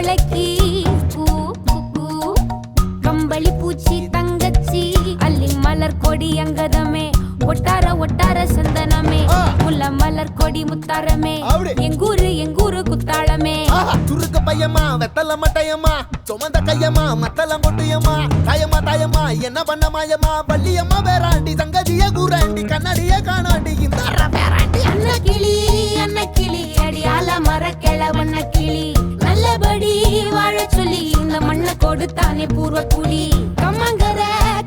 கொலைக்கு பூ பூ கம்பளி பூச்சி தங்கச்சி அள்ளி மலர் கொடி அங்கதமே ஒட்டார ஒட்டார சந்தனமே முல்ல மலர் கொடி முத்தாரமே எங்கூரு குத்தாளமே துருக்க பையமா வெத்தல மட்டையம்மா சுமந்த கையம்மா மத்தல மொட்டையம்மா தாயம்மா என்ன பண்ண மாயம்மா பள்ளியம்மா வேறாண்டி சங்கதிய கூறாண்டி கண்ணடிய காணாண்டி இந்த அண்ண கிளி அடியால மர கிழவண்ண கிளி நல்லபடி வாழ சொல்லி இந்த மண்ணை கொடுத்தானே பூர்வ குடி கம்மங்கர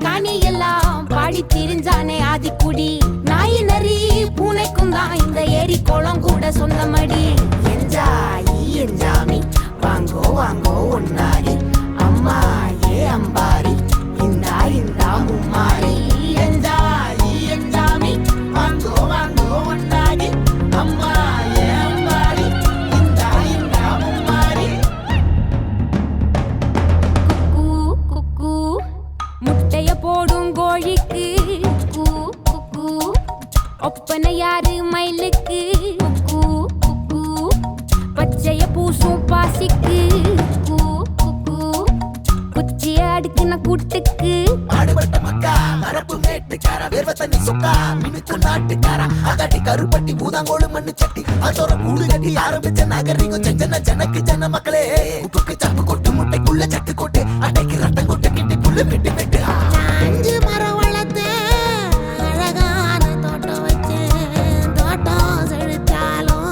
காணி எல்லாம் பாடி திரிஞ்சானே ஆதிக்குடி நாய் நரி பூனைக்கும் தான் இந்த ஏரி குளம் கூட சொந்தமடி என்ஜாமி வாங்கோ வாங்கோ ஒன்னாரி அம்மா ஏ அம்பாரி இந்தா மும்மாரி என்ஜாமி வாங்கோ வாங்கோ ஒன்னாரி அம்மா ஏ அம்பாரி இந்தா மும்மாரி குக்கு முட்டைய போடும் கோழிக்கு குக்கு ஒப்பனை யாரு மயிலுக்கு குக்கு பச்சைய பூசும் பாசிக்கு குச்சிய அடுக்குன கூட்டுக்கு ஆடுபட்ட மக்கா மரப்பு மேட்டுக்கார வேர்வ தண்ணி சொக்கா மினுக்கு நாட்டுக்கார அகாட்டி கருப்பட்டி பூதாங்கோடு மண்ணு சட்டி அதோட கூடு கட்டி ஆரம்பிச்ச நாகரிகம் செஞ்சன ஜனக்கு ஜன மக்களே உப்புக்கு சப்பு கொட்டு முட்டைக்குள்ள சட்டு கொட்டு அட்டைக்கு ரத்தம் கொட்டு கிட்டி புல்லு வெட்டு வெட்டு 5 மரம் வளர்த்தேன் அழகான தோட்டம் வச்சேன் தோட்டம் செழித்தாலும்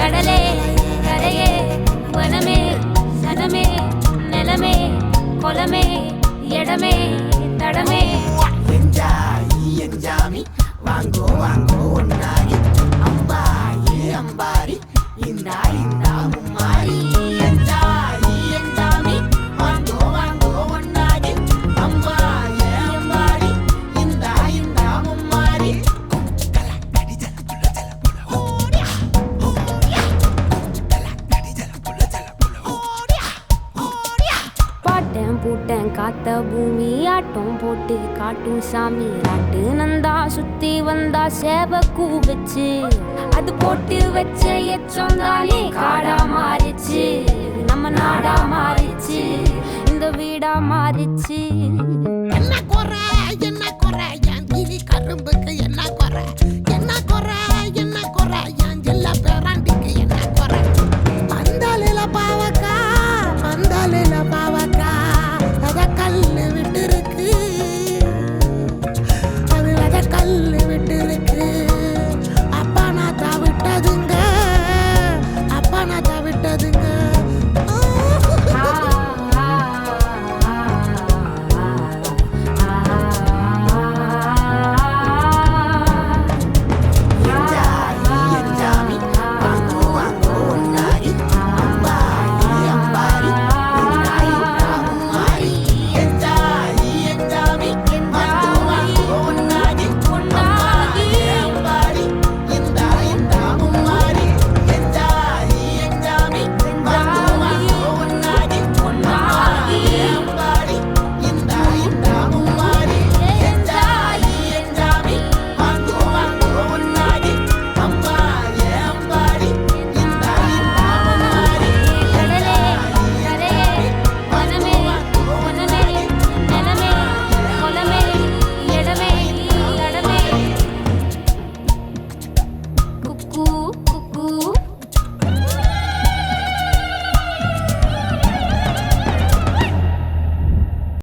கடலே கரையே வனமே சனமே நிலமே கொலமே இடமே தடமே என்ஜாமி வாங்கோ வாங்கோ ஒன்னாரி அம்பா ஏ அம்பாரி இந்தா மும்மாரி என்ஜாமி வாங்கோ வாங்கோ ஒன்னாரி அம்பா ஏ அம்பாரி இந்தா மும்மாரி பாட்டன் பூட்டன் காத்த பூமி ஆட்டம் போட்டு காட்டும் சாமி ராட்டு நந்தா சுத்தி வந்தா சேவ கூவச்சு அது போட்டு வச்ச எச்சந்தாலே காடா மாறிச்சு நம்ம நாடா மாறிச்சு இந்த வீடா மாறிச்சு